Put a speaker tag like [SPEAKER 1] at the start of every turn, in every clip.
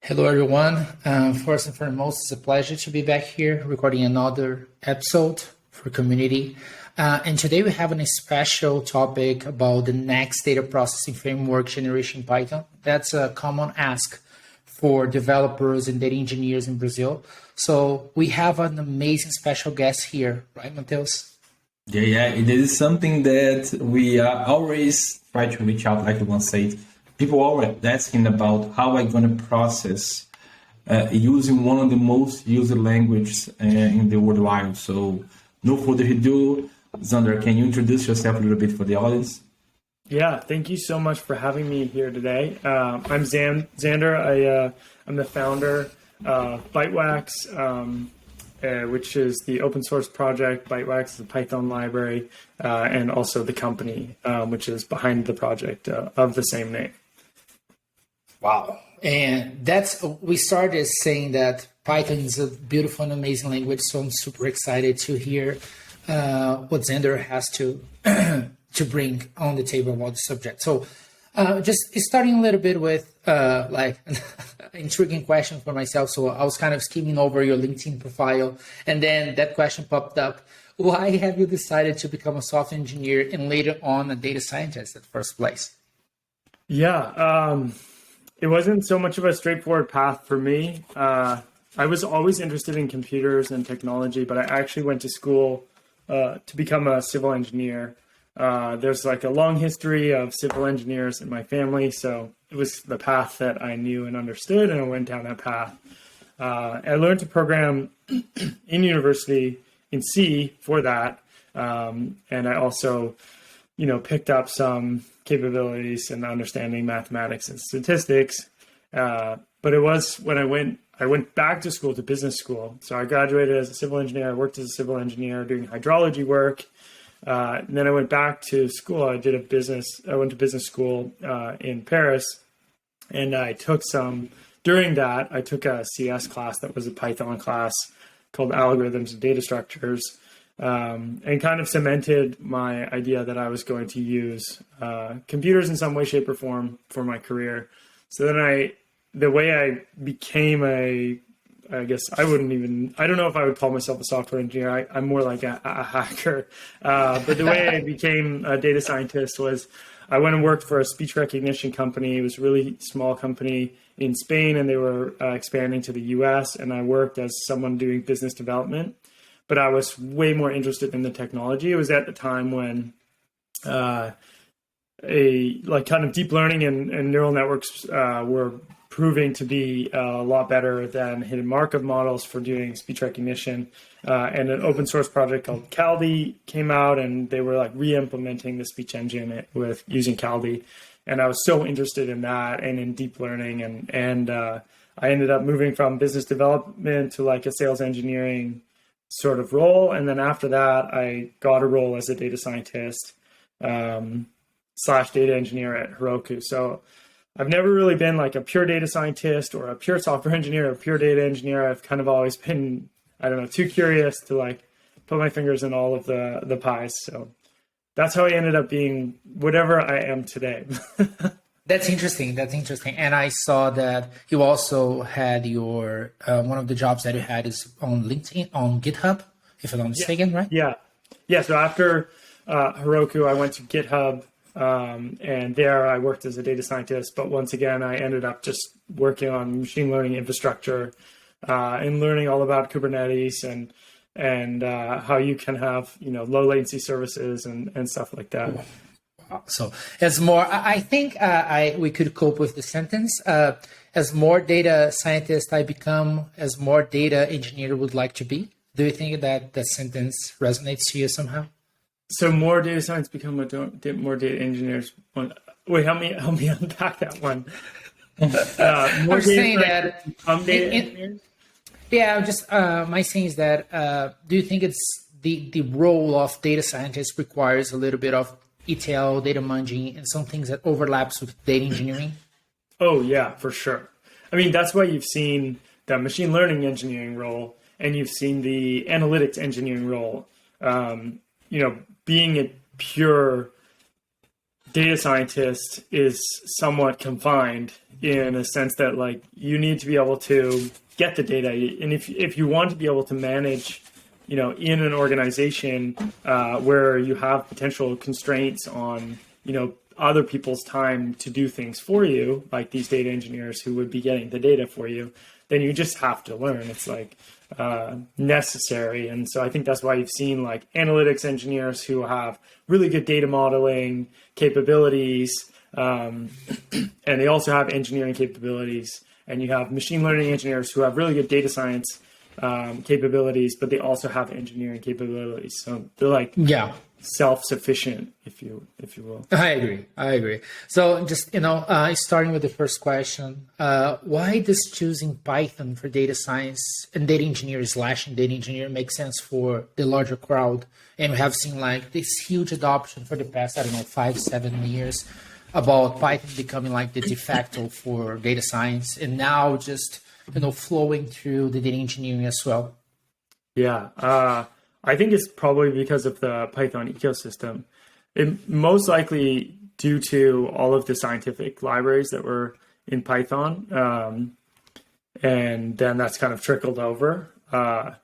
[SPEAKER 1] Hello, everyone. First and foremost, it's a pleasure to be back here recording another episode for community. And today we have a special topic about the next data processing framework generation Python. That's a common ask for developers and data engineers in Brazil. So we have an amazing special guest here, right, Matheson?
[SPEAKER 2] Yeah. It is something that we are always try to reach out, like you once said. People always asking about how I'm going to process using one of the most used languages in the world wide. So no further ado, Zander, can you introduce yourself a little bit for the audience?
[SPEAKER 3] Yeah, thank you so much for having me here today. I'm Zander. I'm the founder of Bytewax, which is the open source project. Bytewax is a Python library, and also the company, which is behind the project of the same name.
[SPEAKER 1] Wow. And we started saying that Python is a beautiful and amazing language. So I'm super excited to hear what Zander has to bring on the table about the subject. So just starting a little bit with like an intriguing question for myself. So I was kind of skimming over your LinkedIn profile, and then that question popped up. Why have you decided to become a software engineer and later on a data scientist at first place?
[SPEAKER 3] Yeah, it wasn't so much of a straightforward path for me. I was always interested in computers and technology, but I actually went to school to become a civil engineer. There's like a long history of civil engineers in my family, so it was the path that I knew and understood, and I went down that path. I learned to program in university in C for that, and I also, picked up some capabilities and understanding mathematics and statistics. But it was when I went back to school, to business school. So I graduated as a civil engineer. I worked as a civil engineer doing hydrology work. And then I went back to school. I went to business school in Paris. And during that, I took a CS class that was a Python class called Algorithms and Data Structures. And kind of cemented my idea that I was going to use computers in some way, shape, or form for my career. So then the way I became I don't know if I would call myself a software engineer. I'm more like a hacker. But the way I became a data scientist was I went and worked for a speech recognition company. It was a really small company in Spain, and they were expanding to the US. And I worked as someone doing business development. But I was way more interested in the technology. It was at the time when kind of deep learning and neural networks were proving to be a lot better than hidden Markov models for doing speech recognition. And an open source project called Kaldi came out, and they were like re-implementing the speech engine with using Kaldi. And I was so interested in that and in deep learning. And I ended up moving from business development to like a sales engineering sort of role. And then after that, I got a role as a data scientist / data engineer at Heroku. So I've never really been like a pure data scientist or a pure software engineer or a pure data engineer. I've kind of always been, too curious to like put my fingers in all of the pies. So that's how I ended up being whatever I am today.
[SPEAKER 1] That's interesting. And I saw that you also had your, one of the jobs that you had is on LinkedIn, on GitHub, if I'm not mistaken, right?
[SPEAKER 3] Yeah. So after Heroku, I went to GitHub, and there I worked as a data scientist. But once again, I ended up just working on machine learning infrastructure and learning all about Kubernetes and how you can have, low latency services and stuff like that.
[SPEAKER 1] So as more, I think we could cope with the sentence. As more data scientist I become, as more data engineer would like to be. Do you think that that sentence resonates to you somehow?
[SPEAKER 3] So more data science become more data engineers. Wait, help me unpack that one.
[SPEAKER 1] More saying that
[SPEAKER 3] become data engineers?
[SPEAKER 1] Yeah, just my saying is that do you think it's the role of data scientist requires a little bit of ETL, data munging, and some things that overlaps with data engineering?
[SPEAKER 3] Oh, yeah, for sure. I mean, that's why you've seen the machine learning engineering role, and you've seen the analytics engineering role. Being a pure data scientist is somewhat confined in a sense that like you need to be able to get the data, and if you want to be able to manage, in an organization where you have potential constraints on, other people's time to do things for you, like these data engineers who would be getting the data for you, then you just have to learn. It's like necessary. And so I think that's why you've seen like analytics engineers who have really good data modeling capabilities, and they also have engineering capabilities. And you have machine learning engineers who have really good data science capabilities, but they also have engineering capabilities. So they're like self-sufficient, if you will.
[SPEAKER 1] I agree. So just, starting with the first question, why does choosing Python for data science and data engineer / data engineer make sense for the larger crowd? And we have seen like this huge adoption for the past, 5-7 years about Python becoming like the de facto for data science, and now just, flowing through the data engineering as well.
[SPEAKER 3] Yeah. I think it's probably because of the Python ecosystem. It most likely due to all of the scientific libraries that were in Python. And then that's kind of trickled over. But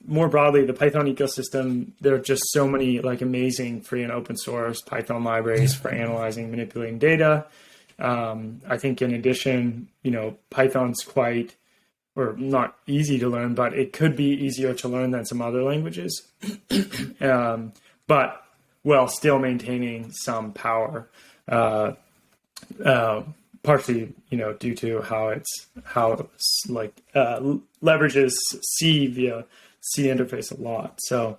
[SPEAKER 3] more broadly, the Python ecosystem, there are just so many like amazing free and open source Python libraries for analyzing, manipulating data. I think in addition, Python's quite, or not easy to learn, but it could be easier to learn than some other languages, but while still maintaining some power, partially, due to how it leverages C via C interface a lot. So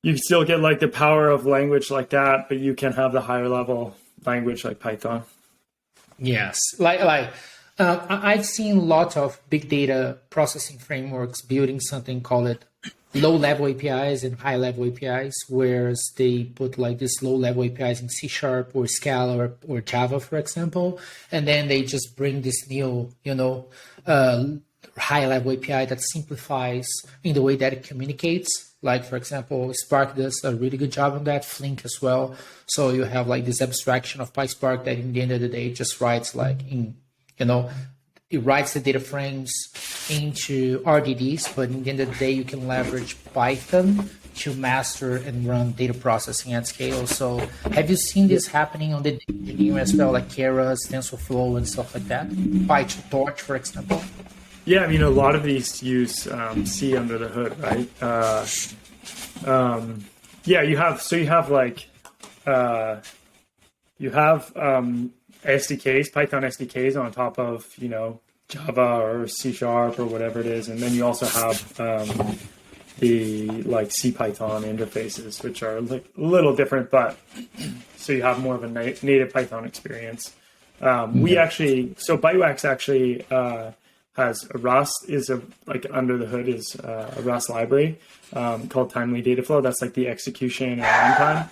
[SPEAKER 3] you still get like the power of language like that, but you can have the higher level language like Python.
[SPEAKER 1] Yes, I've seen lots of big data processing frameworks building something called low-level APIs and high-level APIs, whereas they put like this low-level APIs in C# or Scala or Java, for example, and then they just bring this new, high-level API that simplifies in the way that it communicates. Like, for example, Spark does a really good job on that, Flink as well. So you have like this abstraction of PySpark that in the end of the day just writes like in, it writes the data frames into RDDs, but in the end of the day, you can leverage Python to master and run data processing at scale. So have you seen this happening on the data engineering as well, like Keras, TensorFlow and stuff like that? PyTorch, for example?
[SPEAKER 3] Yeah, a lot of these use C under the hood, right? You have SDKs, Python SDKs on top of, Java or C# or whatever it is. And then you also have the like CPython interfaces, which are a little different, but so you have more of a native Python experience. Bytewax actually has a Rust under the hood is a Rust library called Timely Data Flow. That's like the execution and runtime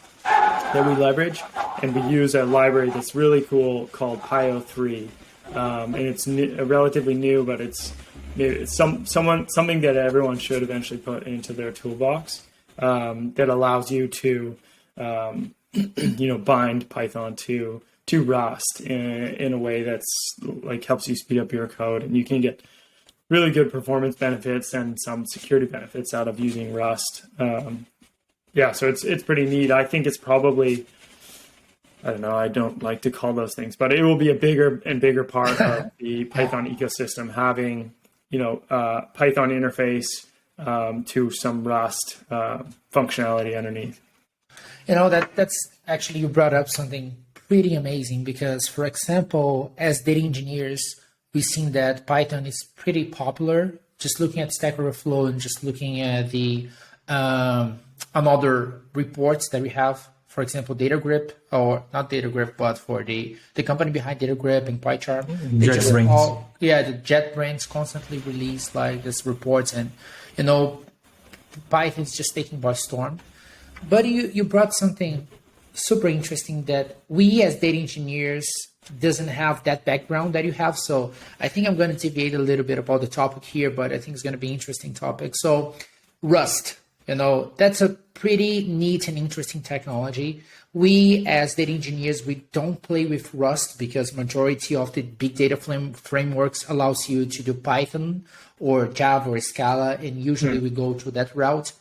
[SPEAKER 3] that we leverage, and we use a library that's really cool called Pyo3, and it's relatively new, but it's something that everyone should eventually put into their toolbox, that allows you to bind Python to Rust in a way that's like helps you speed up your code, and you can get really good performance benefits and some security benefits out of using Rust. So it's pretty neat. I think it's probably, I don't know, I don't like to call those things, but it will be a bigger and bigger part of the Python ecosystem, having, Python interface to some Rust functionality underneath.
[SPEAKER 1] That's actually, you brought up something pretty amazing, because, for example, as data engineers, we've seen that Python is pretty popular. Just looking at Stack Overflow and just looking at the another reports that we have, for example, DataGrip, or not DataGrip, but for the company behind DataGrip and PyCharm. The JetBrains constantly release like these reports, and Python is just taking by storm. But you brought something super interesting that we as data engineers doesn't have that background that you have. So I think I'm going to deviate a little bit about the topic here, but I think it's going to be an interesting topic. So Rust, That's a pretty neat and interesting technology. We, as data engineers, we don't play with Rust because majority of the big data frameworks allows you to do Python or Java or Scala, and usually we go through that route.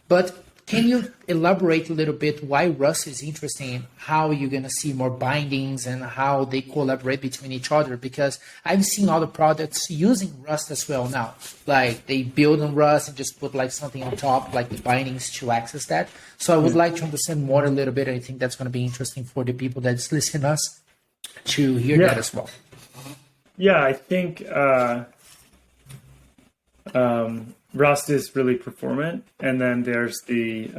[SPEAKER 1] But can you elaborate a little bit why Rust is interesting and how you're going to see more bindings and how they collaborate between each other? Because I've seen other products using Rust as well now. Like they build on Rust and just put like something on top, like the bindings to access that. So I would like to understand more a little bit. I think that's going to be interesting for the people that's listening to us to hear that as well.
[SPEAKER 3] Yeah, I think Rust is really performant, and then there's there's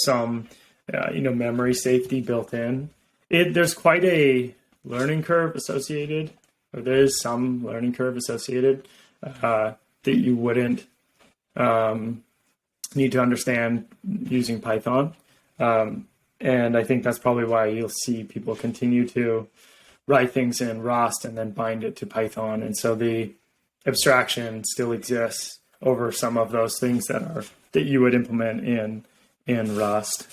[SPEAKER 3] some memory safety built in. There's quite a learning curve associated, or there is some learning curve associated that you wouldn't need to understand using Python, and I think that's probably why you'll see people continue to write things in Rust and then bind it to Python, and so the abstraction still exists over some of those things that you would implement in Rust.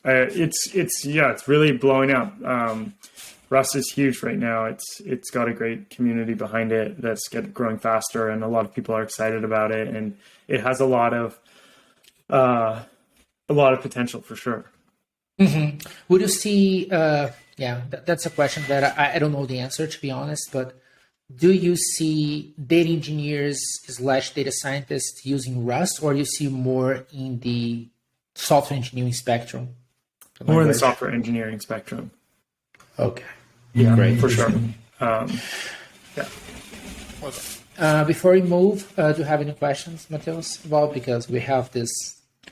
[SPEAKER 3] It's really blowing up. Rust is huge right now. It's got a great community behind it that's growing faster, and a lot of people are excited about it, and it has a lot of potential for sure.
[SPEAKER 1] Mm-hmm. Would you see? That's a question that I don't know the answer, to be honest, but do you see data engineers / data scientists using Rust, or you see more in the software engineering spectrum?
[SPEAKER 3] More in the software engineering spectrum.
[SPEAKER 1] Okay.
[SPEAKER 3] Yeah,
[SPEAKER 1] great.
[SPEAKER 3] For sure.
[SPEAKER 1] Before we move, do you have any questions, Matheus? Because we have this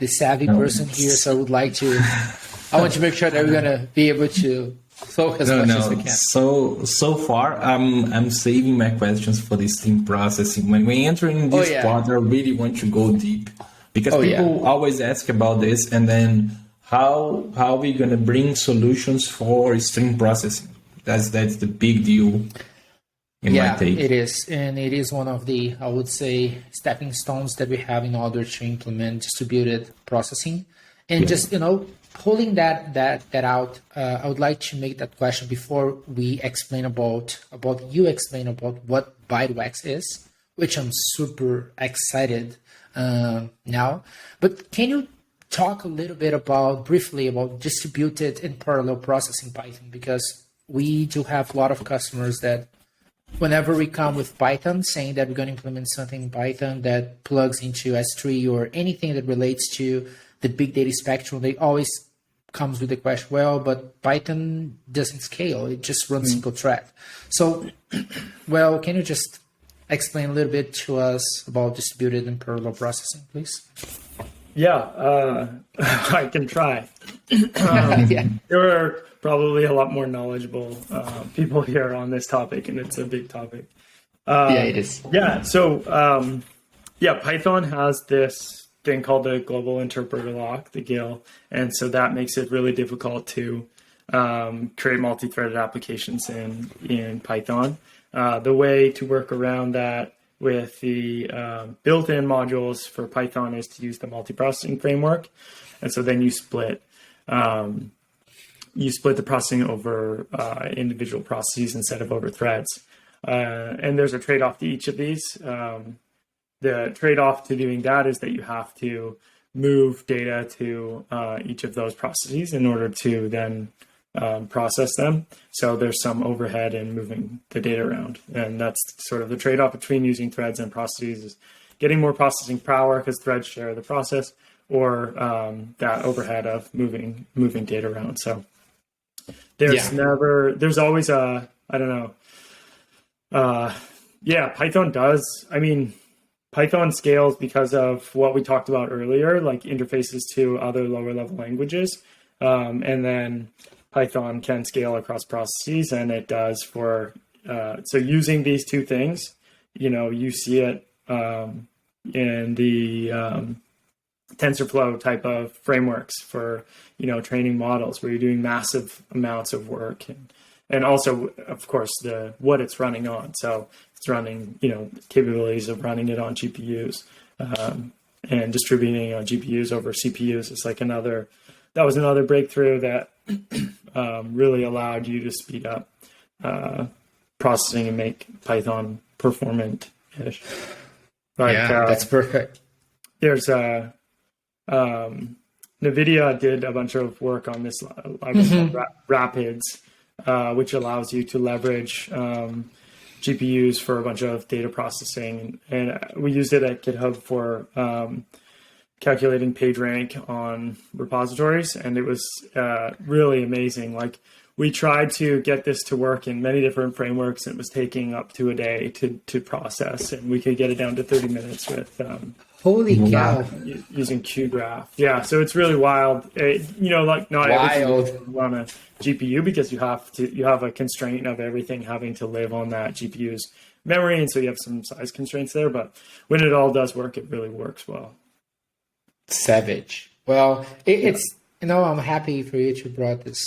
[SPEAKER 1] savvy person here, so I want to make sure that we're going to be able to focus as much as we can.
[SPEAKER 2] So far, I'm saving my questions for the stream processing. When we enter in this part, I really want to go deep because people always ask about this, and then how are we going to bring solutions for stream processing? That's the big deal. My take.
[SPEAKER 1] It is, and it is one of the, I would say, stepping stones that we have in order to implement distributed processing, and just pulling that out, I would like to make that question before we explain about what Bytewax is, which I'm super excited now. But can you talk a little bit briefly about distributed and parallel processing Python? Because we do have a lot of customers that whenever we come with Python saying that we're going to implement something in Python that plugs into S3 or anything that relates to the big data spectrum, they always comes with the question, but Python doesn't scale. It just runs single thread. So, can you just explain a little bit to us about distributed and parallel processing, please?
[SPEAKER 3] Yeah, I can try. There are probably a lot more knowledgeable people here on this topic, and it's a big topic.
[SPEAKER 1] It is.
[SPEAKER 3] Yeah, so Python has this thing called the global interpreter lock, the GIL, and so that makes it really difficult to create multi-threaded applications in Python. The way to work around that with the built-in modules for Python is to use the multiprocessing framework, and so then you split the processing over individual processes instead of over threads. And there's a trade-off to each of these. The trade-off to doing that is that you have to move data to each of those processes in order to then process them. So there's some overhead in moving the data around. And that's sort of the trade-off between using threads and processes, is getting more processing power because threads share the process, or that overhead of moving data around. So there's always Python scales because of what we talked about earlier, like interfaces to other lower level languages. And then Python can scale across processes, and it does so using these two things, you see it in the TensorFlow type of frameworks for, training models where you're doing massive amounts of work and also, of course, what it's running on. So it's running, capabilities of running it on GPUs and distributing on GPUs over CPUs. It's like that was another breakthrough that really allowed you to speed up processing and make Python performant-ish.
[SPEAKER 1] That's perfect.
[SPEAKER 3] There's NVIDIA did a bunch of work on this library called Rapids, which allows you to leverage GPUs for a bunch of data processing. And we used it at GitHub for calculating PageRank on repositories. And it was really amazing. Like, we tried to get this to work in many different frameworks, and it was taking up to a day to process. And we could get it down to 30 minutes with
[SPEAKER 1] holy cow
[SPEAKER 3] using QGraph. Yeah, so it's really wild. Like not everything on a GPU, because you have a constraint of everything having to live on that GPU's memory, and so you have some size constraints there. But when it all does work, it really works well.
[SPEAKER 1] Savage. Well, it's I'm happy for you to brought this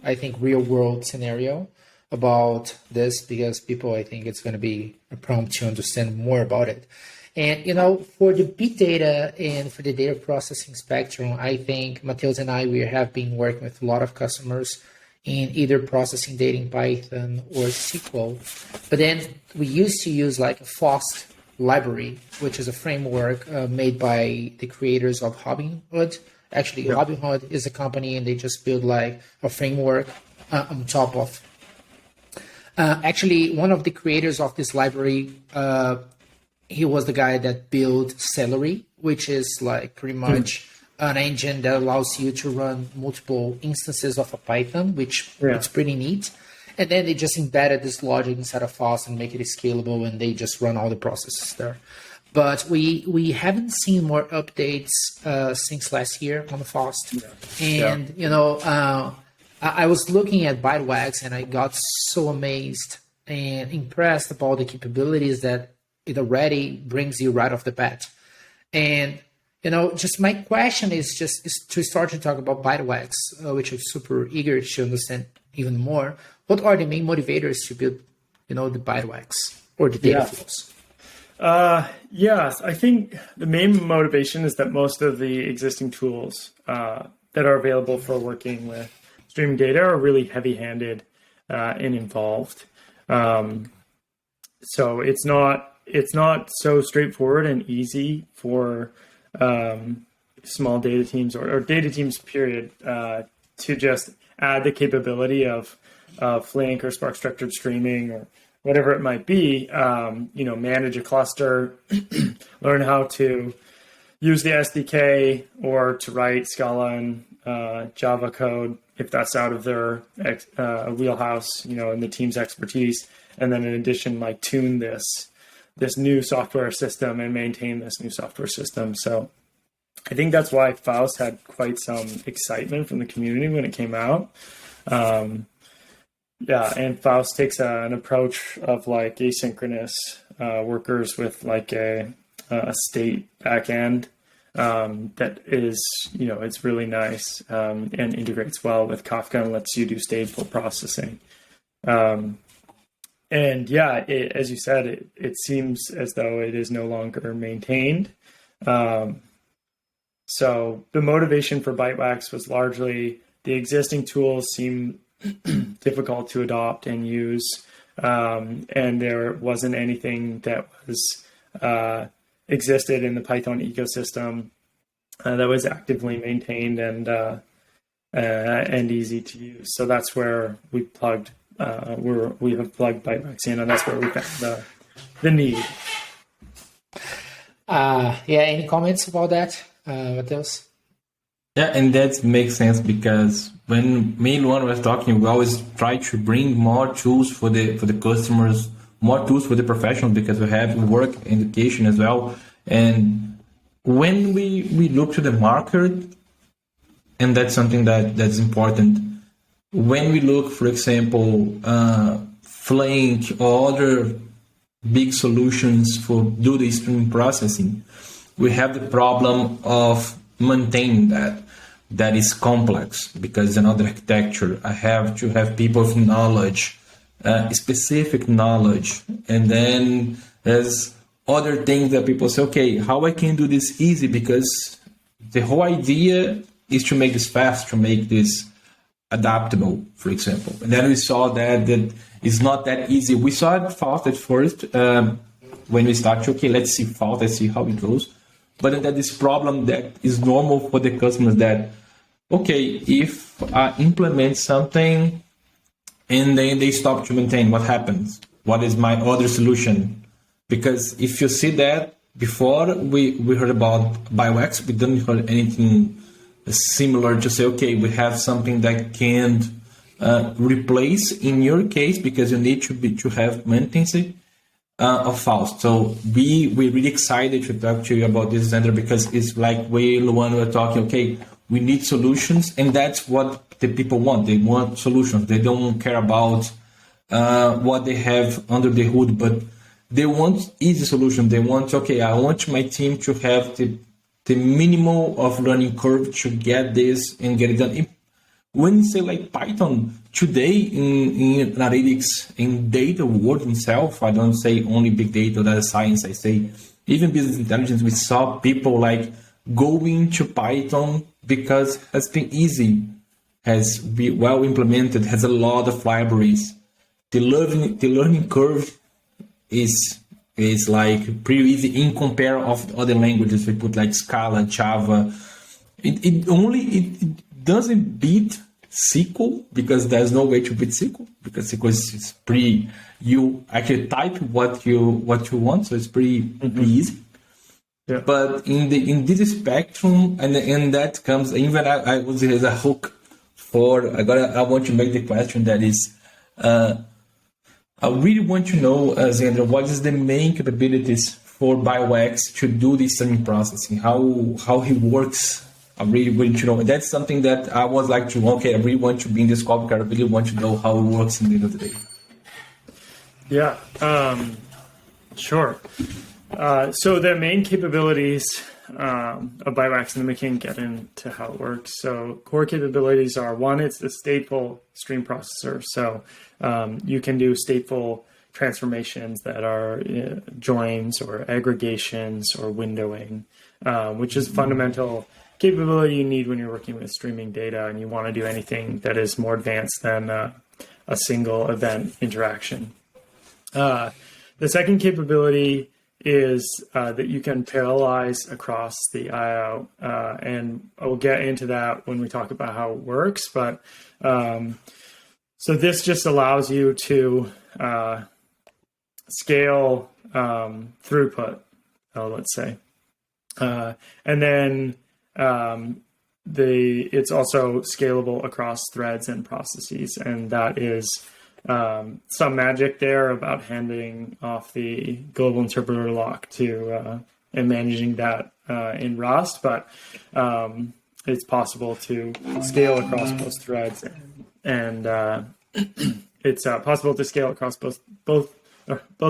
[SPEAKER 1] I think real world scenario about this, because people, I think it's going to be a prompt to understand more about it. And, for the big data and for the data processing spectrum, I think Matheson and I, we have been working with a lot of customers in either processing data in Python or SQL. But then we used to use like a FOST library, which is a framework made by the creators of Robinhood. Actually, Robinhood is a company, and they just build like a framework on top of. Actually, one of the creators of this library, he was the guy that built Celery, which is like pretty much an engine that allows you to run multiple instances of a Python, which it's pretty neat. And then they just embedded this logic inside of FOSS and make it scalable, and they just run all the processes there. But we haven't seen more updates since last year on the FOSS. And, I was looking at Bytewax, and I got so amazed and impressed about the capabilities that it already brings you right off the bat. And, just my question is to start to talk about Bytewax, which I'm super eager to understand even more. What are the main motivators to build, the Bytewax or the data flows?
[SPEAKER 3] I think the main motivation is that most of the existing tools that are available for working with streaming data are really heavy-handed and involved. So it's not so straightforward and easy for small data teams or data teams, period, to just add the capability of Flink or Spark structured streaming or whatever it might be, manage a cluster, learn how to use the SDK or to write Scala and Java code if that's out of their wheelhouse, and the team's expertise. And then in addition, tune this new software system and maintain this new software system. So I think that's why Faust had quite some excitement from the community when it came out. And Faust takes an approach of asynchronous workers with a state backend that is, it's really nice and integrates well with Kafka and lets you do stateful processing. As you said, it seems as though it is no longer maintained. So the motivation for Bytewax was largely the existing tools seem difficult to adopt and use, and there wasn't anything that was existed in the Python ecosystem that was actively maintained and easy to use. So that's where we plugged. We have plugged Bytewax in, and that's where we found the need.
[SPEAKER 1] Any comments about that, Matheus?
[SPEAKER 2] Yeah, and that makes sense because when me and Luan was talking, we always try to bring more tools for the customers, more tools for the professionals, because we have work education as well. And when we look to the market, and that's something that's important. When we look, for example, Flink or other big solutions for do the stream processing, we have the problem of maintaining that. that is complex because it's another architecture. I have to have people with knowledge, specific knowledge, and then there's other things that people say, okay, how I can do this easy, because the whole idea is to make this fast, to make this adaptable, for example. And then we saw that it's not that easy. We saw it fast at first when we started, okay, let's see fast, let's see how it goes. But then that this problem that is normal for the customers that, okay, if I implement something and then they stop to maintain, what happens? What is my other solution? Because if you see that before we heard about Bytewax, we didn't hear anything similar to say, okay, we have something that can replace in your case, because you need to have maintenance of files. So we're really excited to talk to you about this, Zander, because it's like when we're talking, okay, we need solutions, and that's what the people want. They want solutions. They don't care about what they have under the hood, but they want easy solutions. They want, okay, I want my team to have the minimum of learning curve to get this and get it done. When you say like Python, today in analytics, in data world itself, I don't say only big data science, I say even business intelligence, we saw people like going to Python because it has been easy, has been well implemented, has a lot of libraries. The learning curve is like pretty easy in compare of other languages. We put like Scala, Java. It doesn't beat SQL, because there's no way to beat SQL, because SQL is pretty, you actually type what you want, so it's pretty easy.
[SPEAKER 3] Yeah.
[SPEAKER 2] But in this spectrum, and that comes, even I would say as a hook for, I want to make the question that is, I really want to know, Zander, what is the main capabilities for Bytewax to do this streaming processing? How he works? I really want to know. And that's something that I was like to, okay, I really want to be in this call because I really want to know how it works in the end of the day.
[SPEAKER 3] Yeah, sure. So the main capabilities of Bytewax, and then we can get into how it works. So core capabilities are, one, it's the stateful stream processor. So you can do stateful transformations that are joins or aggregations or windowing, which is fundamental capability you need when you're working with streaming data and you want to do anything that is more advanced than a single event interaction. The second capability is that you can parallelize across the I/O, and I'll get into that when we talk about how it works. But so this just allows you to scale throughput, let's say, and then it's also scalable across threads and processes, and that is some magic there about handing off the global interpreter lock to and managing that in Rust, but it's possible to scale across both threads, and it's possible to scale across both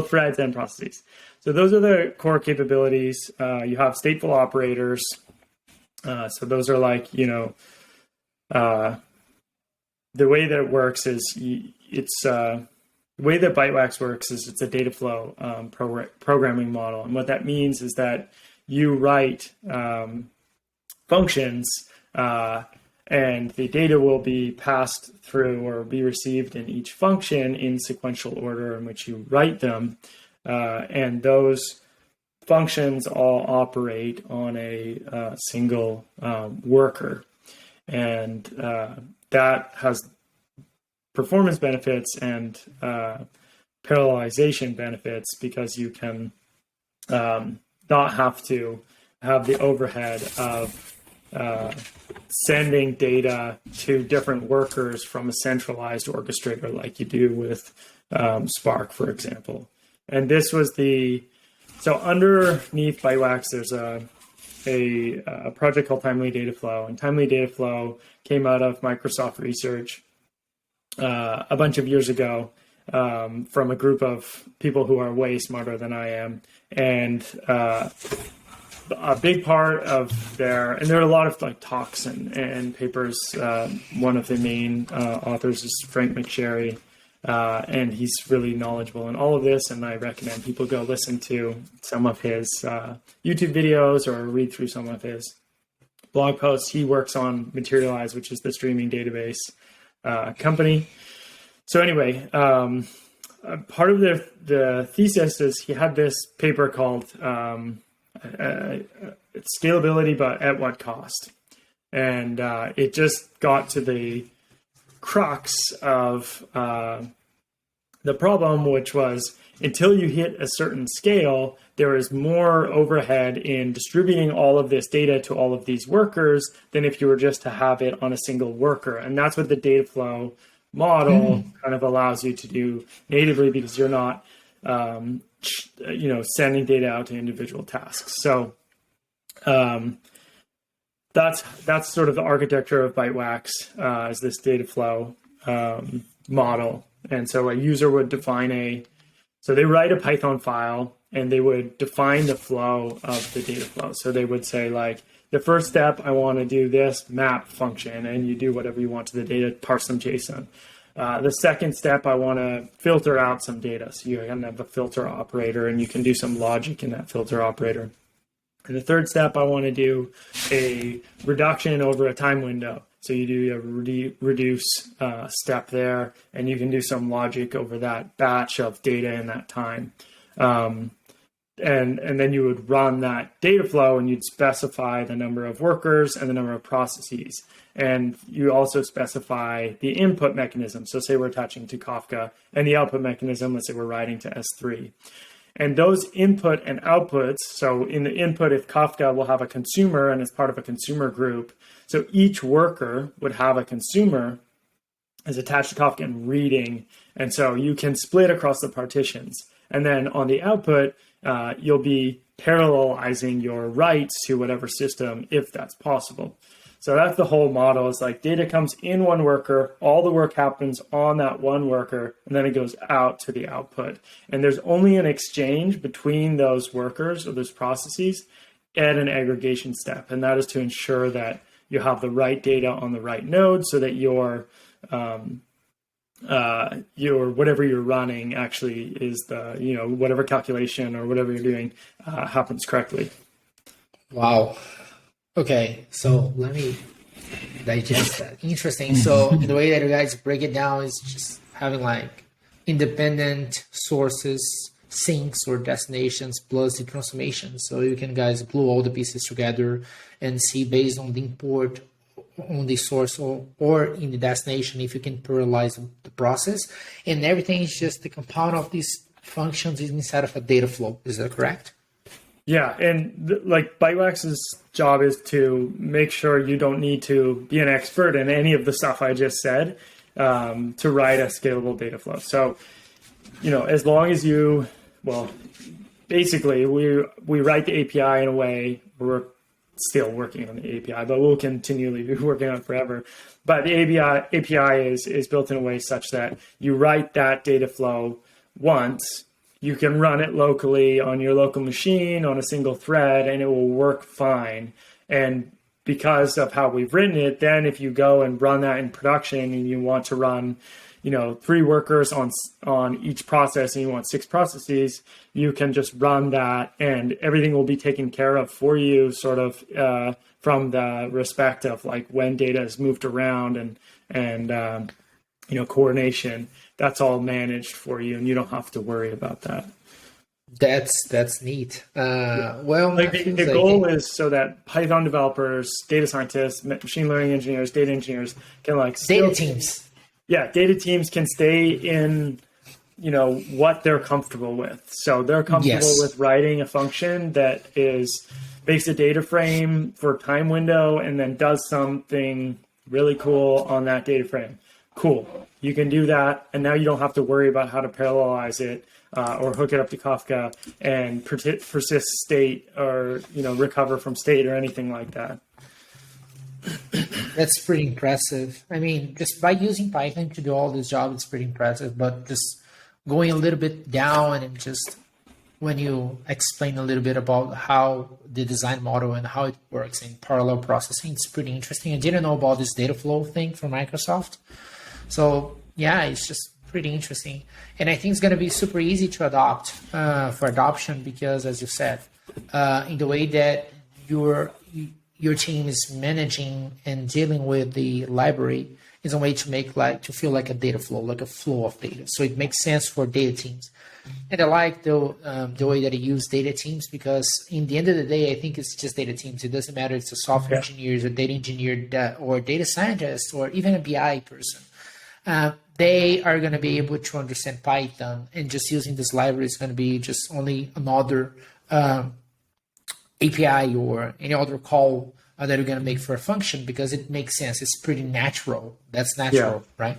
[SPEAKER 3] threads and processes. So those are the core capabilities. You have stateful operators. So those are like, the way that it works is the way that Bytewax works is it's a data flow programming model. And what that means is that you write functions and the data will be passed through or be received in each function in sequential order in which you write them. And those functions all operate on a single worker. And that has performance benefits and parallelization benefits, because you can not have to have the overhead of sending data to different workers from a centralized orchestrator like you do with Spark, for example. And this was so underneath Bytewax, there's a project called Timely Data Flow, and Timely Data Flow came out of Microsoft Research a bunch of years ago from a group of people who are way smarter than I am. And a big part of and there are a lot of like talks and papers. One of the main authors is Frank McSherry, and he's really knowledgeable in all of this. And I recommend people go listen to some of his YouTube videos or read through some of his blog posts. He works on Materialize, which is the streaming database company. So anyway, part of the thesis is he had this paper called Scalability, but at what cost? And it just got to the crux of the problem, which was until you hit a certain scale, there is more overhead in distributing all of this data to all of these workers than if you were just to have it on a single worker. And that's what the data flow model kind of allows you to do natively, because you're not, sending data out to individual tasks. So that's sort of the architecture of Bytewax, is this data flow model. And so a user would define so they write a Python file and they would define the flow of the data flow. So they would say, like, the first step, I want to do this map function, and you do whatever you want to the data, parse some JSON. The second step, I want to filter out some data. So you're going to have a filter operator, and you can do some logic in that filter operator. And the third step, I want to do a reduction over a time window. So you do a reduce step there, and you can do some logic over that batch of data in that time. And then you would run that data flow, and you'd specify the number of workers and the number of processes. And you also specify the input mechanism. So say we're attaching to Kafka, and the output mechanism, let's say we're writing to S3. And those input and outputs, so in the input, if Kafka will have a consumer and it's part of a consumer group, so each worker would have a consumer as attached to Kafka and reading. And so you can split across the partitions. And then on the output, you'll be parallelizing your writes to whatever system, if that's possible. So that's the whole model. It's like data comes in one worker, all the work happens on that one worker, and then it goes out to the output. And there's only an exchange between those workers or those processes at an aggregation step. And that is to ensure that you have the right data on the right node so that your whatever you're running actually is whatever calculation or whatever you're doing happens correctly.
[SPEAKER 1] Wow. Okay, so let me digest that. Interesting. So the way that you guys break it down is just having like independent sources, sinks or destinations plus the transformation. So you can guys glue all the pieces together and see based on the import on the source or in the destination if you can parallelize the process. And everything is just the compound of these functions is inside of a data flow. Is that correct?
[SPEAKER 3] Yeah, and like Bytewax's job is to make sure you don't need to be an expert in any of the stuff I just said to write a scalable data flow. So, as long as basically we write the API in a way, we're still working on the API, but we'll continually be working on it forever. But the API is built in a way such that you write that data flow once. You can run it locally on your local machine on a single thread, and it will work fine. And because of how we've written it, then if you go and run that in production and you want to run, 3 workers on each process and you want 6 processes, you can just run that and everything will be taken care of for you sort of from the respect of like when data is moved around and coordination. That's all managed for you, and you don't have to worry about that.
[SPEAKER 1] That's neat.
[SPEAKER 3] The goal is so that Python developers, data scientists, machine learning engineers, data engineers can
[SPEAKER 1] data teams.
[SPEAKER 3] Yeah, data teams can stay in, what they're comfortable with. So they're comfortable with writing a function that makes a data frame for time window and then does something really cool on that data frame. Cool. You can do that, and now you don't have to worry about how to parallelize it or hook it up to Kafka and persist state or recover from state or anything like that.
[SPEAKER 1] That's pretty impressive. I mean, just by using Python to do all this job, it's pretty impressive. But just going a little bit down and just when you explain a little bit about how the design model and how it works in parallel processing. It's pretty interesting. I didn't know about this data flow thing from Microsoft. So yeah, it's just pretty interesting. And I think it's going to be super easy to adopt for adoption because, as you said, in the way that your team is managing and dealing with the library is a way to make to feel like a data flow, like a flow of data. So it makes sense for data teams. And I like the way that you use data teams because in the end of the day, I think it's just data teams. It doesn't matter if it's a software engineer, a data engineer, or data scientist, or even a BI person. They are going to be able to understand Python, and just using this library is going to be just only another API or any other call that you're going to make for a function because it makes sense. It's pretty natural. That's natural, right?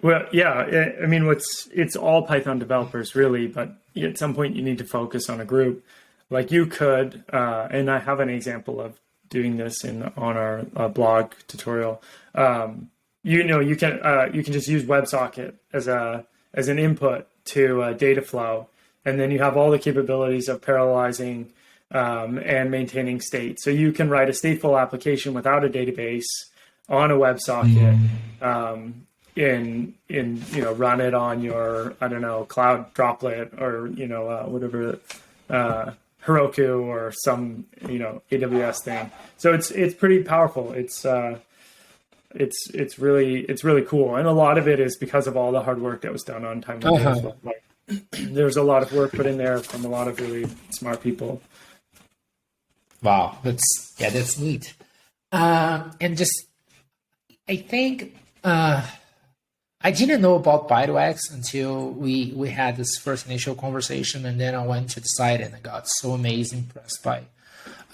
[SPEAKER 3] Well, yeah. I mean, it's all Python developers really, but at some point you need to focus on a group. Like you could, and I have an example of doing this on our blog tutorial. You can just use WebSocket as an input to data flow, and then you have all the capabilities of parallelizing and maintaining state. So you can write a stateful application without a database on a WebSocket, run it on your cloud droplet or whatever Heroku or some AWS thing. So it's pretty powerful. It's really cool, and a lot of it is because of all the hard work that was done on time. There's a lot of work put in there from a lot of really smart people.
[SPEAKER 1] Wow, that's neat. And just, I think I didn't know about Bytewax until we had this first initial conversation, and then I went to the site and I got so amazing impressed by.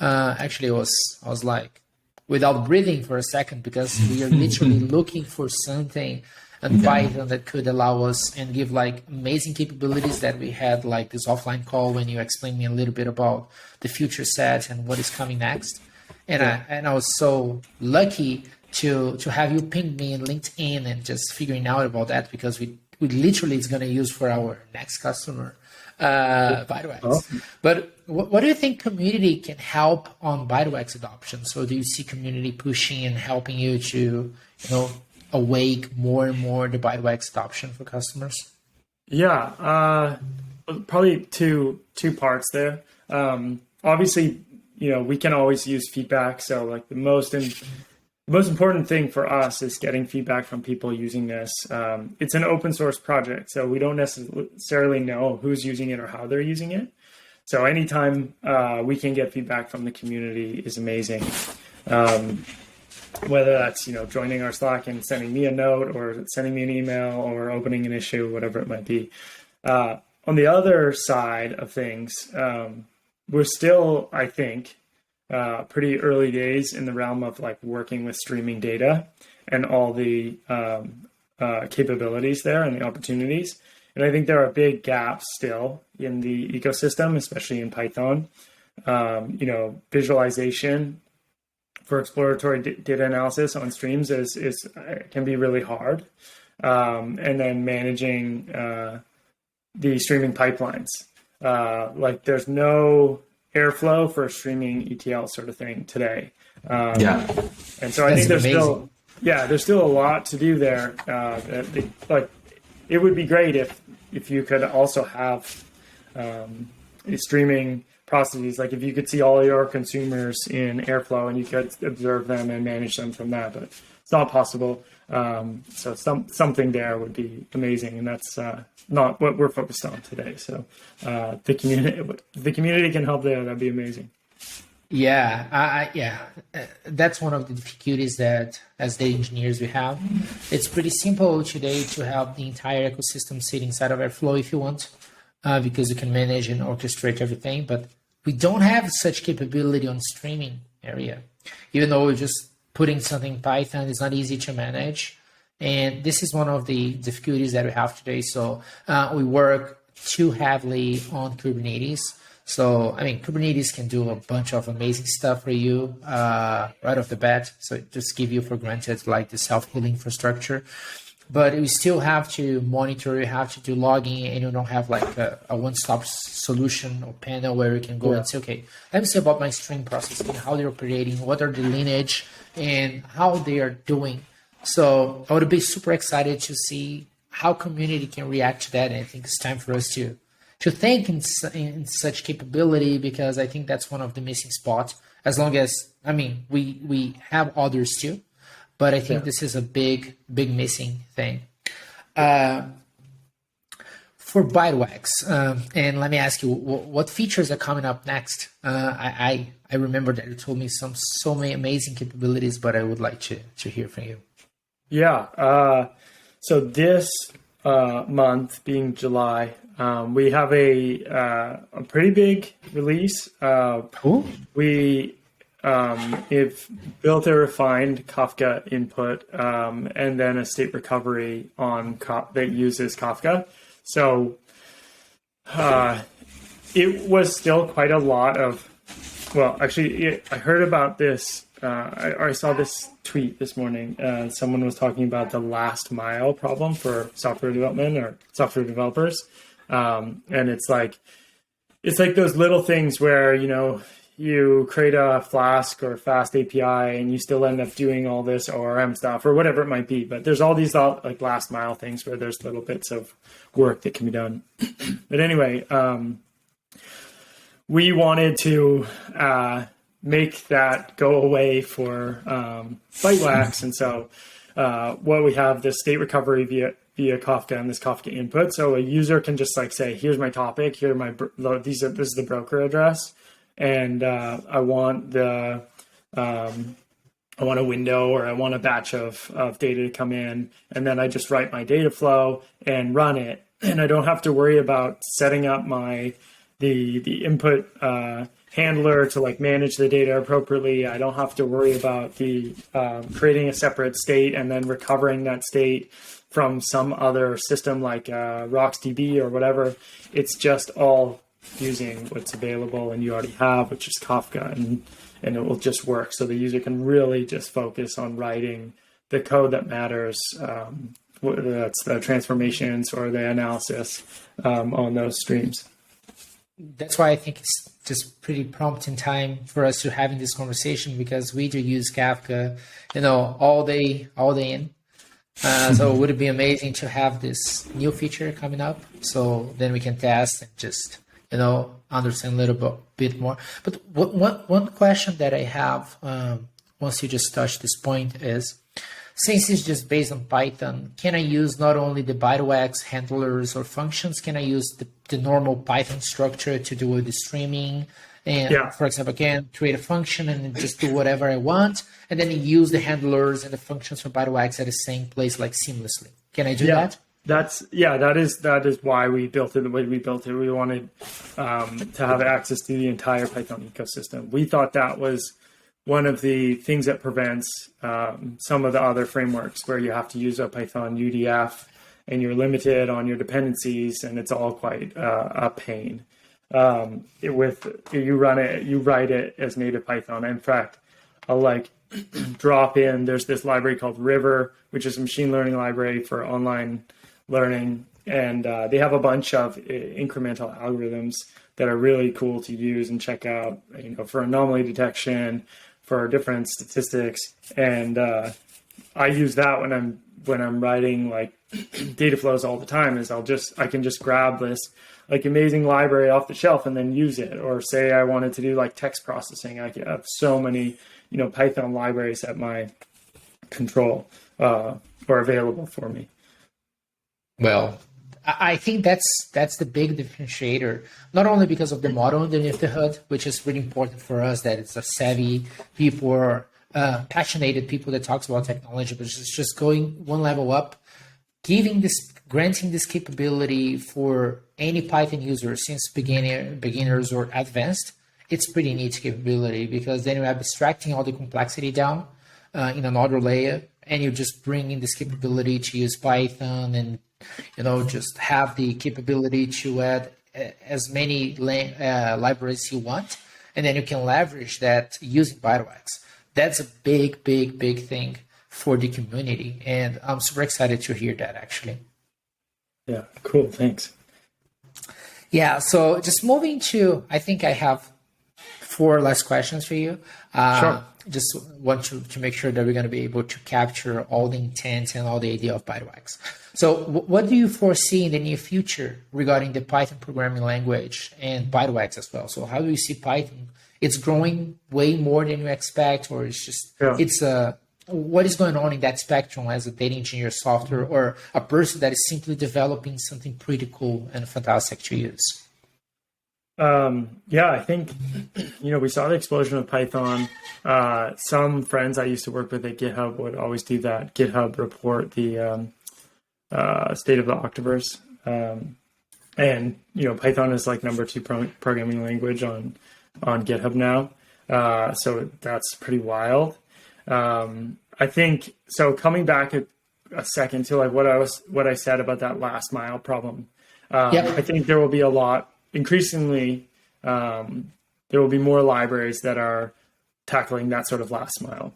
[SPEAKER 1] Actually, I was like, without breathing for a second, because we are literally looking for something in Python that could allow us and give like amazing capabilities that we had, like this offline call when you explained me a little bit about the future set and what is coming next. And I was so lucky to have you ping me in LinkedIn and just figuring out about that, because we literally is going to use for our next customer, Bytewax. Awesome. But what do you think community can help on Bytewax adoption? So do you see community pushing and helping you to, awake more and more the Bytewax adoption for customers?
[SPEAKER 3] Yeah, probably two parts there. Obviously, we can always use feedback. So like the most important thing for us is getting feedback from people using this. It's an open source project, so we don't necessarily know who's using it or how they're using it. So anytime we can get feedback from the community is amazing. Whether that's, joining our Slack and sending me a note or sending me an email or opening an issue, whatever it might be. On the other side of things, we're still, I think, pretty early days in the realm of like working with streaming data and all the capabilities there and the opportunities. And I think there are big gaps still in the ecosystem, especially in Python. Visualization for exploratory data analysis on streams can be really hard. And then managing the streaming pipelines. There's no Airflow for streaming ETL sort of thing today. And so I think there's still a lot to do there. It would be great if you could also have streaming processes, like if you could see all your consumers in Airflow and you could observe them and manage them from that, but it's not possible. So something there would be amazing, and that's not what we're focused on today. So the community can help there. That'd be amazing.
[SPEAKER 1] Yeah, that's one of the difficulties that as data engineers we have. It's pretty simple today to have the entire ecosystem sit inside of Airflow if you want, because you can manage and orchestrate everything. But we don't have such capability on streaming area. Even though we're just putting something in Python, it's not easy to manage. And this is one of the difficulties that we have today. So we work too heavily on Kubernetes. So, Kubernetes can do a bunch of amazing stuff for you right off the bat. So just give you for granted like the self-healing infrastructure. but you still have to monitor, you have to do logging, and you don't have like a one-stop solution or panel where you can go and say, okay, let me see about my stream processing, how they're operating, what are the lineage, and how they are doing. So I would be super excited to see how community can react to that. And I think it's time for us to think in such capability, because I think that's one of the missing spots. As long as, I mean, we have others too, but I think this is a big missing thing. For Bytewax, and let me ask you, what features are coming up next? I remember that you told me so many amazing capabilities, but I would like to hear from you.
[SPEAKER 3] Yeah. So this month, being July, we have a pretty big release.
[SPEAKER 1] Cool.
[SPEAKER 3] We have built a refined Kafka input and then a state recovery that uses Kafka. So it was still quite a lot of, well, actually, I heard about this. I saw this tweet this morning. Someone was talking about the last mile problem for software development or software developers. And it's like those little things where, you create a Flask or Fast API and you still end up doing all this ORM stuff or whatever it might be. But there's all these like last mile things where there's little bits of work that can be done. But anyway, we wanted to make that go away for Bytewax. And so what we have, this state recovery via Kafka and this Kafka input. So a user can just like say, here's my topic, this is the broker address. And I want a window, or I want a batch of data to come in, and then I just write my data flow and run it, and I don't have to worry about setting up the input handler to like manage the data appropriately. I don't have to worry about creating a separate state and then recovering that state from some other system like RocksDB or whatever. It's just all using what's available and you already have, which is Kafka, and it will just work. So the user can really just focus on writing the code that matters, whether that's the transformations or the analysis on those streams.
[SPEAKER 1] That's why I think it's just pretty prompt in time for us to having this conversation, because we do use Kafka, all day in. So would it be amazing to have this new feature coming up? So then we can test and just understand a little bit more. But one question that I have, once you just touch this point, is, since it's just based on Python, can I use not only the Bytewax handlers or functions? Can I use the normal Python structure to do the streaming? And for example, I can create a function and just do whatever I want, and then use the handlers and the functions from Bytewax at the same place, like seamlessly. Can I do that?
[SPEAKER 3] That is why we built it the way we built it. We wanted to have access to the entire Python ecosystem. We thought that was one of the things that prevents some of the other frameworks where you have to use a Python UDF and you're limited on your dependencies, and it's all quite a pain. You write it as native Python. In fact, I'll drop in. There's this library called River, which is a machine learning library for online learning, and they have a bunch of incremental algorithms that are really cool to use and check out, for anomaly detection, for different statistics. And I use that when I'm writing data flows all the time. I can just grab this amazing library off the shelf and then use it. Or say I wanted to do text processing, I have so many Python libraries at my control or available for me.
[SPEAKER 1] Well, I think that's the big differentiator, not only because of the model underneath the hood, which is really important for us, that it's a savvy people or passionate people that talks about technology, but it's just going one level up, granting this capability for any Python user, since beginners or advanced. It's pretty neat capability, because then you're abstracting all the complexity down in another layer, and you just bring in this capability to use Python and just have the capability to add as many libraries you want, and then you can leverage that using Bytewax. That's a big thing for the community. And I'm super excited to hear that, actually.
[SPEAKER 3] Yeah, cool. Thanks.
[SPEAKER 1] Yeah, so just moving to, I think I have 4 last questions for you.
[SPEAKER 3] Sure.
[SPEAKER 1] Just want to make sure that we're going to be able to capture all the intent and all the idea of Bytewax. So what do you foresee in the near future regarding the Python programming language and Bytewax as well? So how do you see Python? It's growing way more than you expect, or it's just, what is going on in that spectrum as a data engineer, software, or a person that is simply developing something pretty cool and fantastic to use?
[SPEAKER 3] I think, we saw the explosion of Python. Some friends I used to work with at GitHub would always do that GitHub report, the state of the Octoverse. And, Python is like number 2 programming language on GitHub now. So that's pretty wild. I think, so coming back a second to like what I said about that last mile problem. I think there will be a lot. Increasingly, there will be more libraries that are tackling that sort of last mile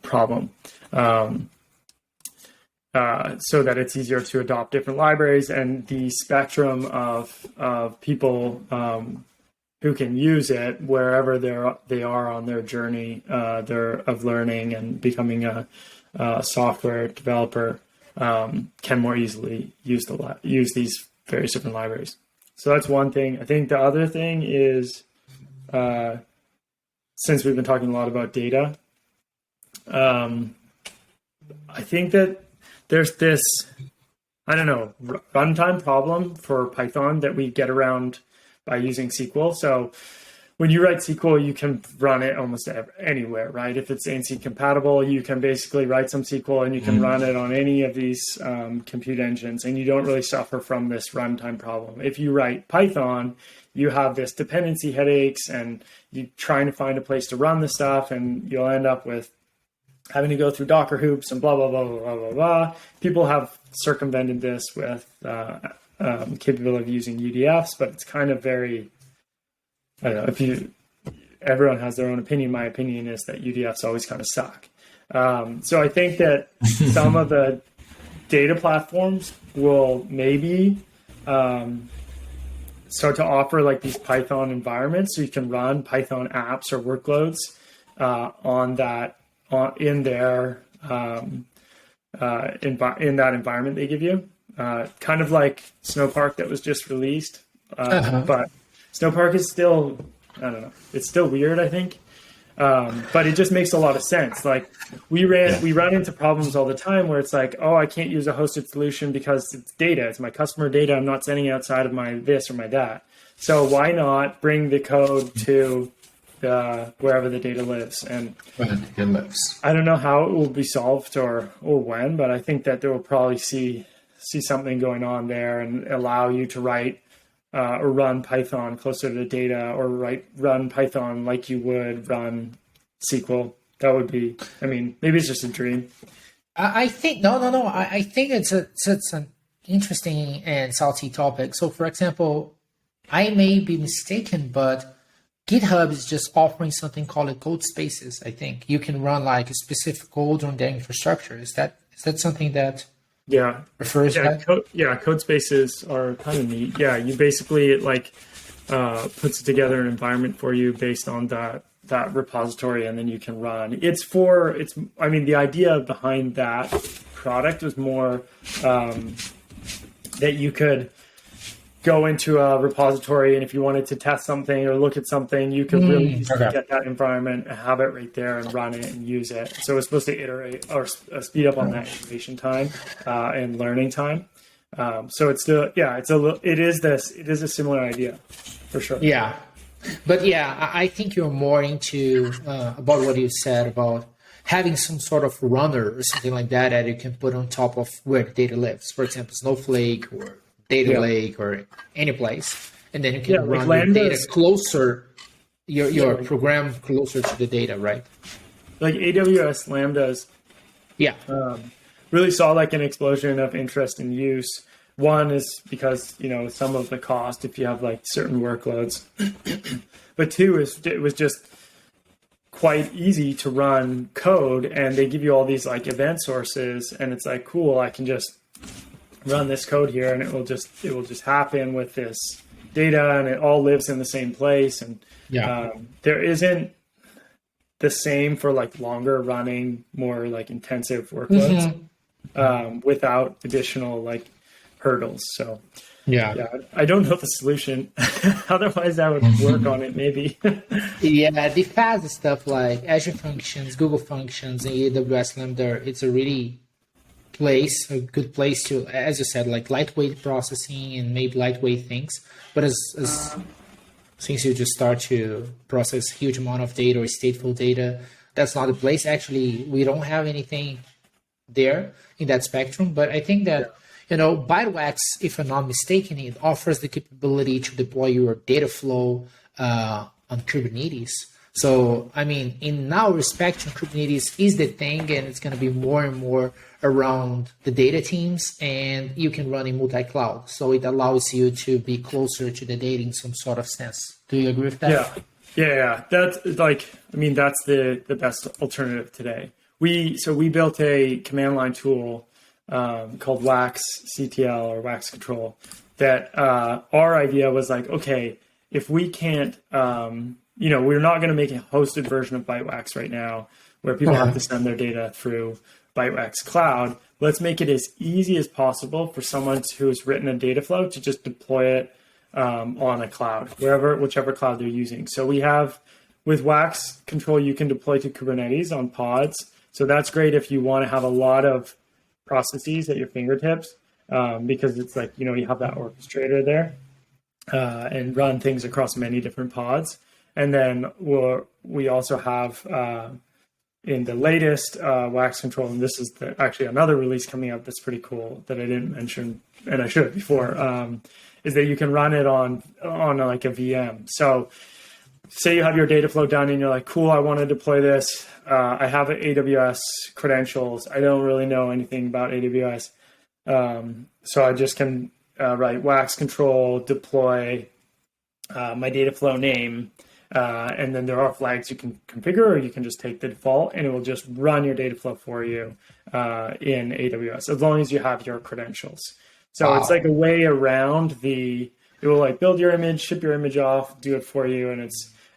[SPEAKER 3] problem, so that it's easier to adopt different libraries, and the spectrum of people who can use it wherever they are on their journey of learning and becoming a software developer can more easily use these various different libraries. So that's one thing. I think the other thing is, since we've been talking a lot about data, I think that there's this, runtime problem for Python that we get around by using SQL. So when you write SQL, you can run it almost anywhere, right? If it's ANSI compatible, you can basically write some SQL and you can run it on any of these compute engines, and you don't really suffer from this runtime problem. If you write Python, you have this dependency headaches, and you're trying to find a place to run the stuff, and you'll end up with having to go through Docker hoops and blah, blah, blah, blah, blah, blah, blah. People have circumvented this with capability of using UDFs, but it's kind of very... I don't know, everyone has their own opinion. My opinion is that UDFs always kind of suck. So I think that some of the data platforms will maybe start to offer like these Python environments, so you can run Python apps or workloads in that environment they give you. Kind of like Snowpark that was just released, but Snowpark is still, it's still weird, I think. But it just makes a lot of sense. Like we run into problems all the time where it's like, oh, I can't use a hosted solution because it's data. It's my customer data. I'm not sending it outside of my this or my that. So why not bring the code to wherever the data lives? And I don't know how it will be solved or when, but I think that there will probably see something going on there and allow you to write or run Python closer to the data, or run Python like you would run SQL. That would be, maybe it's just a dream.
[SPEAKER 1] I think, no. I think it's an interesting and salty topic. So for example, I may be mistaken, but GitHub is just offering something called code spaces. I think you can run like a specific code on their infrastructure. Is that something that refers to that?
[SPEAKER 3] Code spaces are kind of neat. Yeah, you basically puts together an environment for you based on that repository, and then you can run. The idea behind that product was more that you could go into a repository, and if you wanted to test something or look at something, you could really easily get that environment and have it right there and run it and use it. So it's supposed to iterate or speed up on that iteration time and learning time. So it's still, it is a similar idea for sure.
[SPEAKER 1] Yeah. But I think you're more into about what you said about having some sort of runner or something like that you can put on top of where the data lives. For example, Snowflake or Data Lake or any place, and then you can run your data closer, your program closer to the data, right?
[SPEAKER 3] Like AWS Lambdas, really saw like an explosion of interest and use. One is because some of the cost if you have like certain workloads, but two is it was just quite easy to run code, and they give you all these like event sources, and it's like, cool, I can just run this code here and it will just happen with this data, and it all lives in the same place. And there isn't the same for like longer running, more like intensive workloads without additional like hurdles. So I don't know the solution. Otherwise I would work on it maybe.
[SPEAKER 1] The fast stuff like Azure Functions, Google Functions, and AWS Lambda, it's a really a good place to, as you said, like lightweight processing and maybe lightweight things. But since you just start to process huge amount of data or stateful data, that's not the place. Actually, we don't have anything there in that spectrum. But I think that, Bytewax, if I'm not mistaken, it offers the capability to deploy your data flow on Kubernetes. So, I mean, in our spectrum, Kubernetes is the thing, and it's going to be more and more around the data teams, and you can run in multi-cloud. So it allows you to be closer to the data in some sort of sense. Do you agree with that?
[SPEAKER 3] Yeah. That's that's the best alternative today. We built a command line tool called Wax CTL or Wax Control that our idea was like, okay, if we can't, we're not going to make a hosted version of Bytewax right now where people have to send their data through Bytewax Cloud. Let's make it as easy as possible for someone who's written a data flow to just deploy it on a cloud, whichever cloud they're using. So we have, with Wax Control, you can deploy to Kubernetes on pods. So that's great if you want to have a lot of processes at your fingertips, because it's like, you have that orchestrator there and run things across many different pods. And then we also have in the latest Wax Control, and this is actually another release coming up that's pretty cool that I didn't mention, and I should have before, is that you can run it on like a VM. So say you have your data flow done and you're like, cool, I want to deploy this. I have AWS credentials. I don't really know anything about AWS. So I just can write Wax Control, deploy my data flow name, and then there are flags you can configure, or you can just take the default and it will just run your data flow for you in AWS, as long as you have your credentials. So it's like a way around it will like build your image, ship your image off, do it for you. And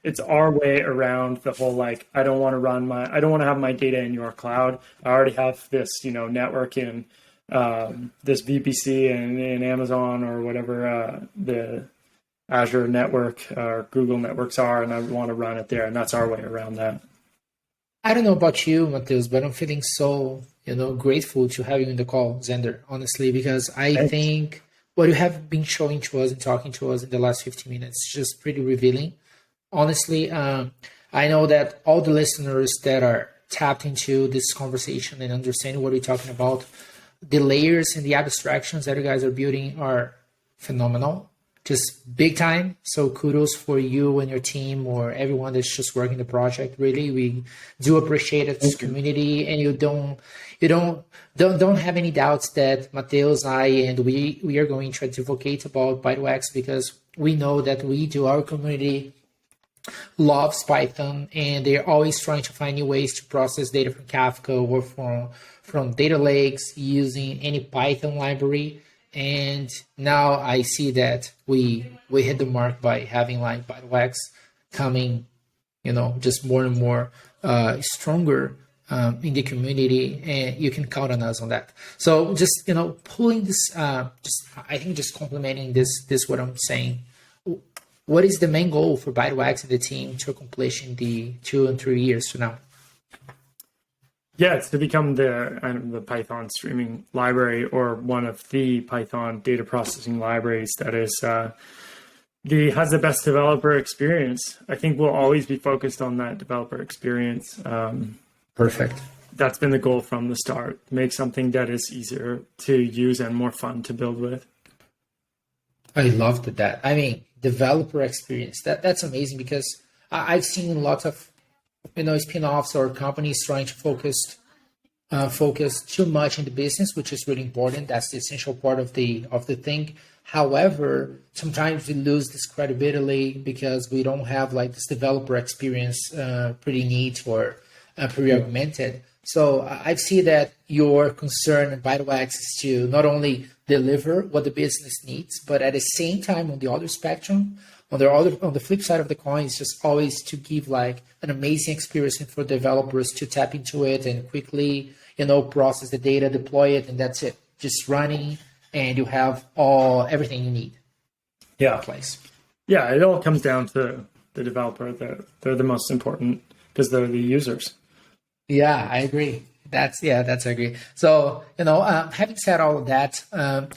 [SPEAKER 3] it's our way around the whole, like, I don't want to have my data in your cloud. I already have this, network in this VPC in Amazon or whatever the Azure network or Google networks are, and I want to run it there. And that's our way around that.
[SPEAKER 1] I don't know about you, Matheus, but I'm feeling so, grateful to have you in the call, Zander, honestly, because I think what you have been showing to us and talking to us in the last 15 minutes is just pretty revealing. Honestly, I know that all the listeners that are tapped into this conversation and understanding what we're talking about, the layers and the abstractions that you guys are building are phenomenal. Just big time. So kudos for you and your team, or everyone that's just working the project. Really, we do appreciate it, this community, and you don't have any doubts that Matheus, I, and we are going to advocate about Bytewax, because we know that our community loves Python, and they're always trying to find new ways to process data from Kafka or from data lakes using any Python library. And now I see that we hit the mark by having like Bytewax coming, just more and more stronger in the community, and you can count on us on that. So just pulling this, just complementing this what I'm saying. What is the main goal for Bytewax and the team to accomplish in the 2 and 3 years from now?
[SPEAKER 3] Yeah, it's to become the Python streaming library, or one of the Python data processing libraries that has the best developer experience. I think we'll always be focused on that developer experience.
[SPEAKER 1] Perfect.
[SPEAKER 3] That's been the goal from the start. Make something that is easier to use and more fun to build with.
[SPEAKER 1] I loved that. I mean, developer experience. That's amazing, because I've seen lots of spin-offs or companies trying to focus focus too much in the business, which is really important. That's the essential part of the thing. However, sometimes we lose this credibility because we don't have like this developer experience pretty neat or pretty augmented. So I see that your concern at Bytewax is to not only deliver what the business needs, but at the same time, on the other spectrum, on the flip side of the coin, is just always to give like an amazing experience for developers to tap into it and quickly, process the data, deploy it, and that's it. Just running, and you have everything you need.
[SPEAKER 3] Yeah.
[SPEAKER 1] In place.
[SPEAKER 3] Yeah, it all comes down to the developer. They're the most important because they're the users.
[SPEAKER 1] Yeah, I agree. That's I agree. So, having said all of that,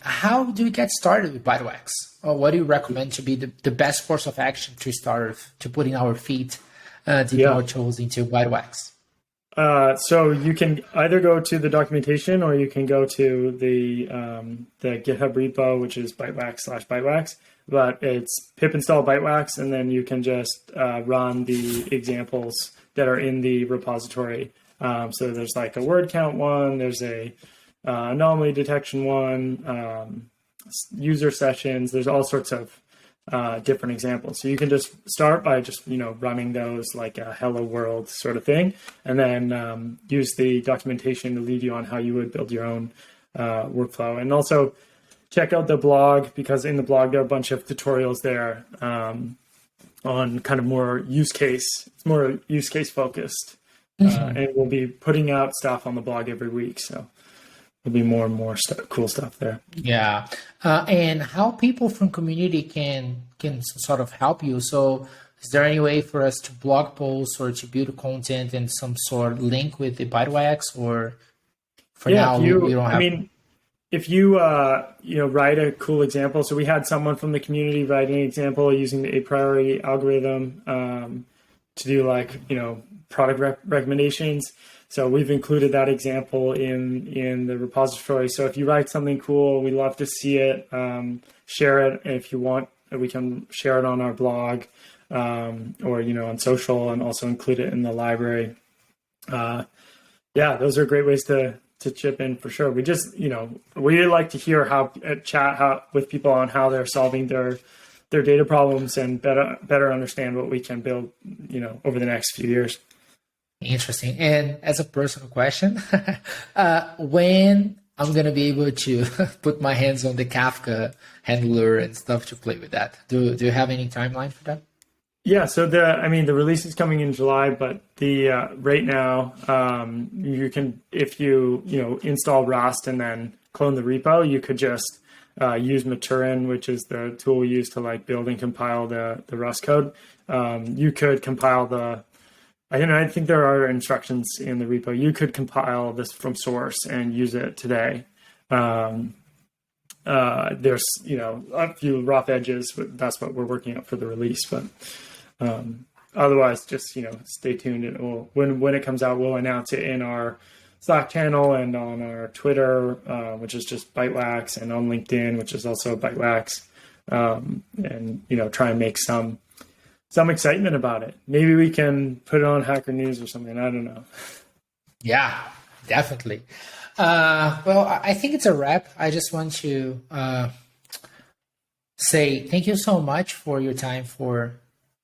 [SPEAKER 1] how do we get started with Bytewax? Or what do you recommend to be the best course of action to start, to put in our feet, dip our toes into Bytewax?
[SPEAKER 3] So you can either go to the documentation or you can go to the GitHub repo, which is Bytewax/Bytewax. But it's pip install Bytewax, and then you can just run the examples that are in the repository. So there's like a word count one, there's a anomaly detection one, user sessions. There's all sorts of different examples. So you can just start by just, running those like a hello world sort of thing, and then use the documentation to lead you on how you would build your own workflow. And also check out the blog, because in the blog there are a bunch of tutorials there on kind of more use case. It's more use case focused. And we'll be putting out stuff on the blog every week. So there'll be more and more cool stuff there.
[SPEAKER 1] Yeah. And how people from community can sort of help you. So is there any way for us to blog posts or to build content and some sort of link with the Bytewax, or for now we don't have?
[SPEAKER 3] I mean, if you write a cool example. So we had someone from the community write an example using the a priori algorithm to do like, product recommendations. So we've included that example in the repository. So if you write something cool, we love to see it. Share it if you want. We can share it on our blog or on social, and also include it in the library. Those are great ways to chip in for sure. We just we like to hear chat with people on how they're solving their data problems and better understand what we can build over the next few years.
[SPEAKER 1] Interesting. And as a personal question, when I'm going to be able to put my hands on the Kafka handler and stuff to play with that? Do you have any timeline for that?
[SPEAKER 3] Yeah, so the release is coming in July, but the right now you can, if you install Rust and then clone the repo, you could just use Maturin, which is the tool we use to like build and compile the Rust code. You could compile I think there are instructions in the repo. You could compile this from source and use it today. There's a few rough edges, but that's what we're working on for the release. But otherwise, just stay tuned. It will, when it comes out, we'll announce it in our Slack channel and on our Twitter, which is just Bytewax, and on LinkedIn, which is also Bytewax, and try and make some excitement about it. Maybe we can put it on Hacker News or something. I don't know.
[SPEAKER 1] Yeah, definitely. Well, I think it's a wrap. I just want to say thank you so much for your time, for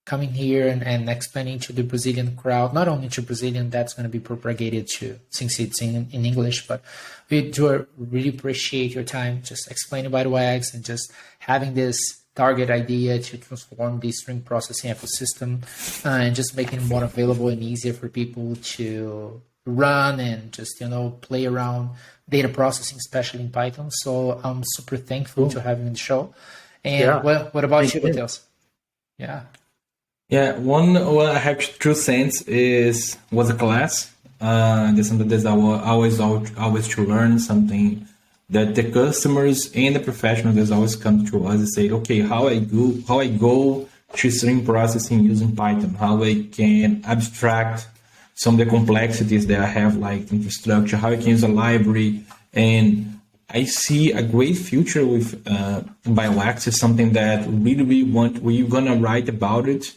[SPEAKER 1] coming here and explaining to the Brazilian crowd, not only to Brazilian, that's going to be propagated to, since it's in English, but we do really appreciate your time just explaining Bytewax and just having this target idea to transform the string processing ecosystem and just making it more available and easier for people to run and just, play around data processing, especially in Python. So I'm super thankful to have you on the show. And what about you, Matheson? Yeah.
[SPEAKER 2] Yeah, one I have 2 cents was a class. There's something that I always to learn something that the customers and the professionals always come to us and say, okay, how I go to string processing using Python, how I can abstract some of the complexities that I have, like infrastructure, how I can use a library. And I see a great future with Bytewax. Is something that we're gonna write about it.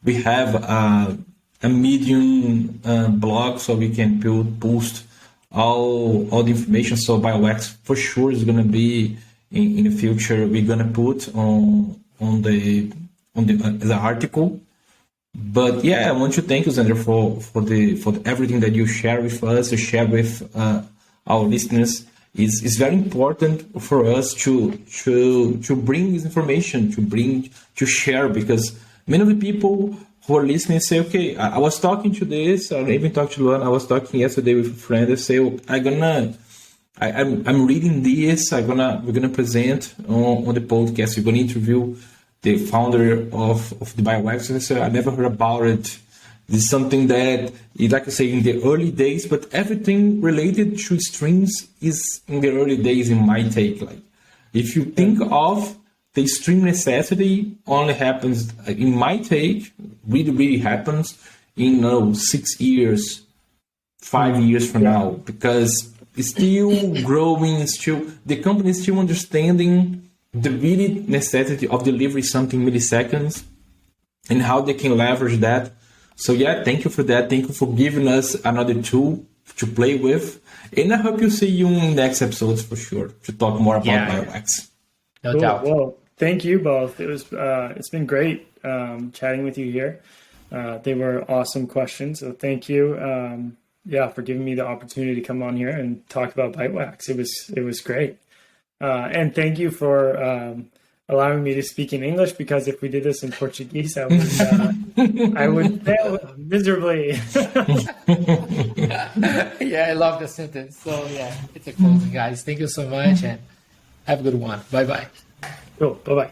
[SPEAKER 2] We have a Medium blog, so we can post all the information. So Bytewax for sure is gonna be in the future. We're gonna put on the article. But yeah, I want to thank you, Zander, for everything that you share with us, you share with our listeners. It's very important for us to bring this information, to share, because many of the people who are listening say, okay, I was talking to this, I even talked to Luan, I was talking yesterday with a friend, they say, oh, I'm reading this, we're gonna present on the podcast, we're gonna interview the founder of the Bytewax. And I said, I never heard about it. This is something that, like I say, in the early days, but everything related to streams is in the early days in my take. Like, if you think of the stream necessity, only happens, in my take, really happens in 6 years, 5 years from now, because it's still growing, the company is still understanding the really necessity of delivering something milliseconds and how they can leverage that. So yeah, thank you for that. Thank you for giving us another tool to play with. And I hope you see you in next episodes for sure to talk more about Bytewax.
[SPEAKER 1] No doubt.
[SPEAKER 3] Well, thank you both. It's been great chatting with you here. They were awesome questions. So thank you. For giving me the opportunity to come on here and talk about Bytewax. It was great. And thank you for allowing me to speak in English, because if we did this in Portuguese, I would fail miserably.
[SPEAKER 1] Yeah, I love the sentence. So yeah, it's a closing, guys. Thank you so much and have a good one. Bye-bye.
[SPEAKER 3] Cool. Bye-bye.